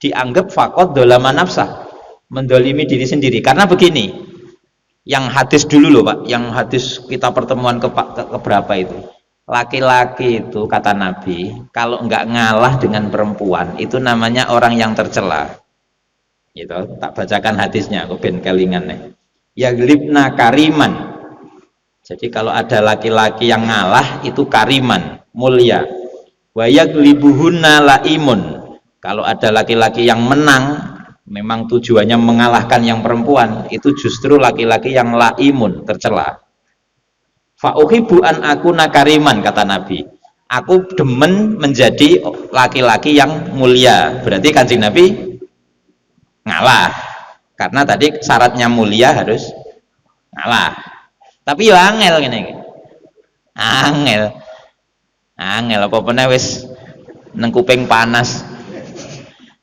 dianggap faqad dzalama nafsah, mendolimi diri sendiri. Karena begini, yang hadis dulu loh Pak, yang hadis kita pertemuan keberapa itu, laki-laki itu kata Nabi kalau enggak ngalah dengan perempuan itu namanya orang yang tercela. Gitu, tak bacakan hadisnya aku ben kelingan nih. Yaglibna kariman. Jadi kalau ada laki-laki yang ngalah itu kariman, mulia. Wa yaglibuhunna laimun. Kalau ada laki-laki yang menang, memang tujuannya mengalahkan yang perempuan, itu justru laki-laki yang laimun, tercela. Fa uhibbu an akuna kariman, kata Nabi. Aku demen menjadi laki-laki yang mulia. Berarti Kanjeng Nabi ngalah. Karena tadi syaratnya mulia harus ngalah. Tapi ya angel ngene. Angel apa meneh wis nang kuping panas.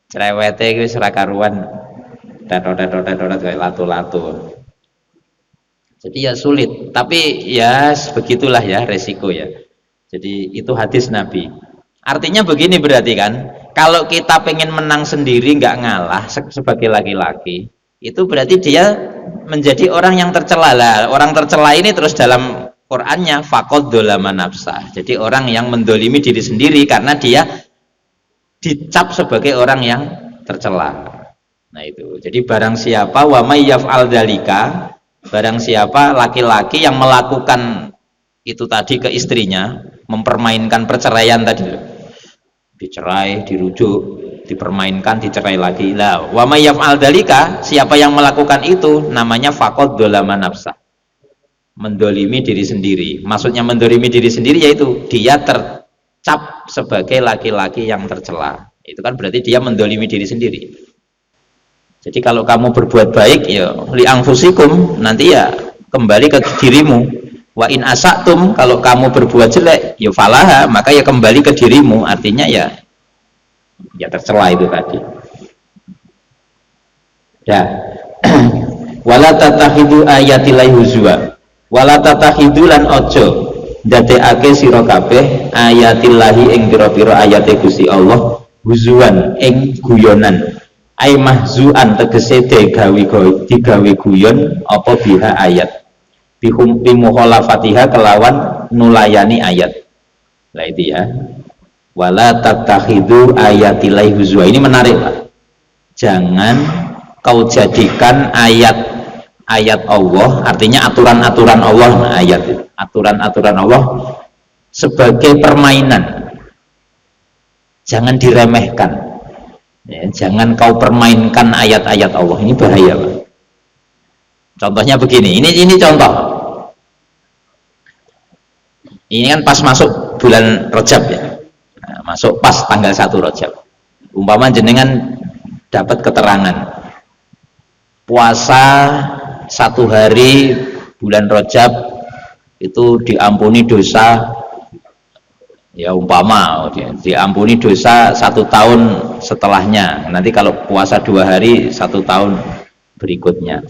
Cerewete iki wis ora karuan. Tetot kayak latu-latu. Jadi ya sulit, tapi ya begitulah ya resiko ya. Jadi itu hadis Nabi. Artinya begini berarti kan, kalau kita pengen menang sendiri nggak ngalah sebagai laki-laki, itu berarti dia menjadi orang yang tercela lah. Orang tercela ini terus dalam Qur'annya faqad dzalama nafsah. Jadi orang yang mendolimi diri sendiri karena dia dicap sebagai orang yang tercela. Nah itu. Jadi barang siapa wa may yaf'al dzalika, barang siapa laki-laki yang melakukan itu tadi ke istrinya, mempermainkan perceraian tadi, dicerai, dirujuk, dipermainkan, dicerai lagi. Lah, wa may yaf'al dzalika, siapa yang melakukan itu namanya faqad dzalama nafsah. Mendolimi diri sendiri. Maksudnya mendolimi diri sendiri yaitu dia tercap sebagai laki-laki yang tercela. Itu kan berarti dia mendolimi diri sendiri. Jadi kalau kamu berbuat baik ya li anfusikum, nanti ya kembali ke dirimu. Wa in asatum, kalau kamu berbuat jelek ya falaha, maka ya kembali ke dirimu. Artinya ya tercela itu tadi. Ya. Wala tattakhidu ayatillahi huzwa. Wala tattakhidu lan ojo ndadekake sira kabeh ayatillahi ing pira-pira ayate Gusti Allah huzwan ing guyonan. Ai mahzuan tegese digawe guyon apa biha ayat. Bihum bimukhalafatihha kelawan nulayani ayat. Lah itu ya. Wala tattakhidu ayatillahi huzwa. Ini menarik Pak. Jangan kau jadikan ayat Allah, artinya aturan-aturan Allah, ayat aturan-aturan Allah sebagai permainan. Jangan diremehkan ya, jangan kau permainkan ayat-ayat Allah. Ini bahaya Pak. Contohnya begini, ini contoh. Ini kan pas masuk bulan Rajab ya, nah, masuk pas tanggal 1 Rajab. Umpama jenengan dapat keterangan puasa 1 hari bulan Rajab itu diampuni dosa, ya umpama diampuni dosa 1 tahun setelahnya. Nanti kalau puasa 2 hari 1 tahun berikutnya.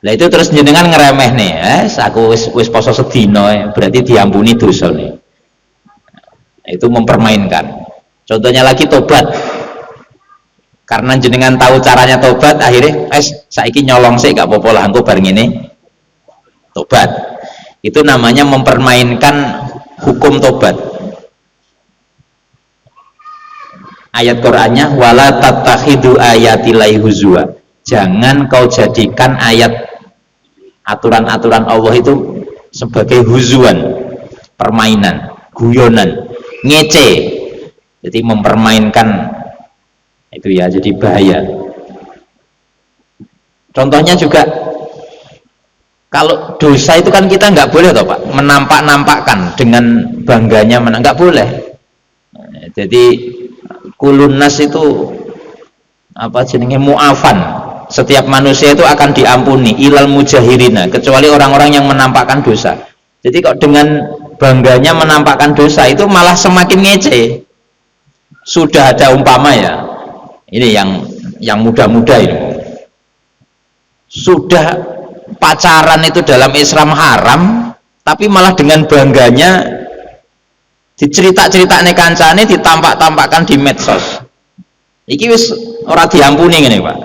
Nah itu terus jenengan ngeremeh nih, aku wis poso sedino, berarti diampuni dosa nih. Itu mempermainkan. Contohnya lagi tobat. Karena jenengan tahu caranya tobat, akhirnya saiki nyolong sih gak apa-apa lah, engko bareng ini tobat. Itu namanya mempermainkan hukum tobat. Ayat Qur'annya wala tattakhidu ayatillahi huzwa. Jangan kau jadikan ayat aturan-aturan Allah itu sebagai huzwan, permainan, guyonan, ngece. Jadi mempermainkan itu ya, jadi bahaya. Contohnya juga kalau dosa itu kan kita nggak boleh toh Pak, menampak-nampakkan dengan bangganya menang, nggak boleh. Jadi kulun nas itu apa jenenge mu'afan. Setiap manusia itu akan diampuni ilal mujahirina, kecuali orang-orang yang menampakkan dosa. Jadi kok dengan bangganya menampakkan dosa itu malah semakin ngece. Sudah ada umpama ya, ini yang muda-muda ini sudah pacaran itu dalam Islam haram, tapi malah dengan bangganya dicerita-cerita nih kancane, ditampak-tampakkan di medsos. Iki wis ora diampuni ngene Pak.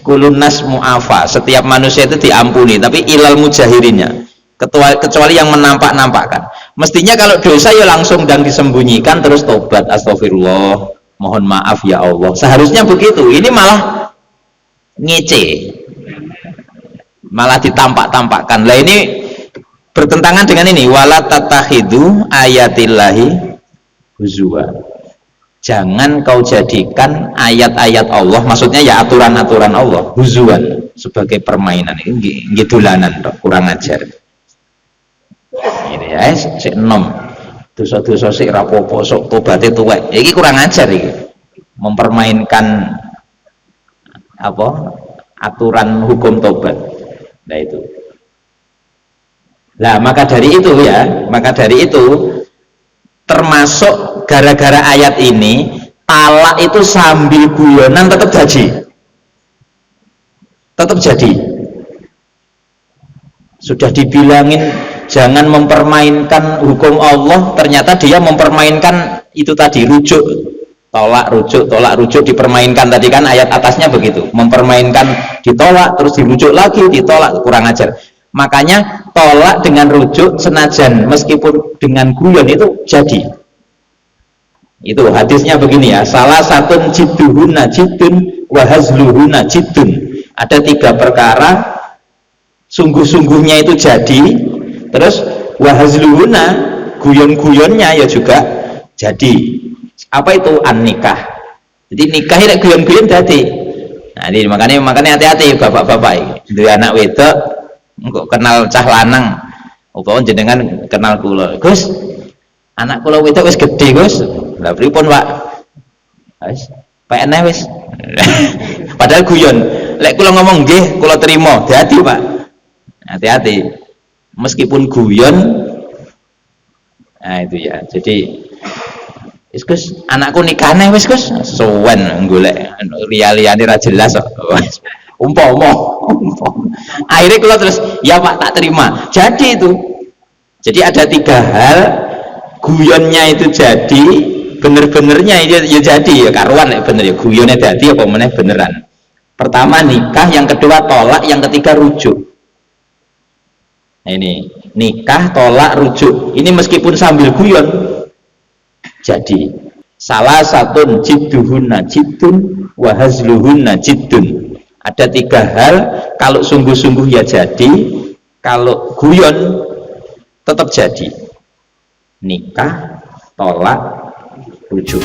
Kulun nas mu'afa, setiap manusia itu diampuni, tapi ilal mujahirinnya, kecuali yang menampak-nampakkan. Mestinya kalau dosa ya langsung dan disembunyikan terus tobat, astagfirullah, mohon maaf ya Allah. Seharusnya begitu. Ini malah ngece, malah ditampak-tampakkan. Lah ini bertentangan dengan ini, wala tatakhidu ayatillahi huzwa. Jangan kau jadikan ayat-ayat Allah, maksudnya ya aturan-aturan Allah, huzuan, sebagai permainan. Ini dolanan, kurang ajar. Ini ya, sik enom. Dosa-dosa sik rapopo sok tobaté tuwek. Iki kurang ajar iki. Mempermainkan apa? Aturan hukum tobat. Nah itu. Nah, maka dari itu termasuk gara-gara ayat ini talak itu sambil guyonan tetap jadi. Sudah dibilangin jangan mempermainkan hukum Allah, ternyata dia mempermainkan itu tadi, rujuk, tolak rujuk dipermainkan. Tadi kan ayat atasnya begitu, mempermainkan, ditolak terus dirujuk lagi, ditolak, kurang ajar. Makanya tolak dengan rujuk senajan meskipun dengan guyon itu jadi. Itu hadisnya begini ya, salah satu jidduhuna jiddun wa hazluhuna jiddun. Ada 3 perkara sungguh-sungguhnya itu jadi, terus wa hazluhuna, guyon-guyonnya ya juga jadi. Apa itu? An-nikah. Jadi nikah ini guyon-guyon jadi. Nah, ini makanya hati-hati bapak-bapak. Duwe anak wedok kok kenal cah lanang, upama jenengan kenal kula, Gus, anak kula wedok wis gedhe, Gus. Lah pripun, Pak? Wis, PNE wis. Padahal guyon. Lek kula ngomong nggih, kula terima. Hati-hati, Pak. Hati-hati. Meskipun guyon, nah itu ya. Jadi wis Gus, anakku nikahne wis Gus. Suwen golek liya-liyane ra jelas kok. Umpama. Akhirnya kula terus, ya Pak tak terima. Jadi itu. Jadi ada 3 hal, guyonnya itu jadi, bener-benernya ya jadi ya karuan ya bener ya, guyonnya jadi apa meneh beneran. Pertama nikah, yang kedua tolak, yang ketiga rujuk. Nah, ini nikah, tolak, rujuk. Ini meskipun sambil guyon jadi. Salah satu jidduhunna jiddun wa hazluhunna jiddun. Ada 3 hal, kalau sungguh-sungguh ya jadi, kalau guyon tetap jadi. Nikah, tolak, rujuk.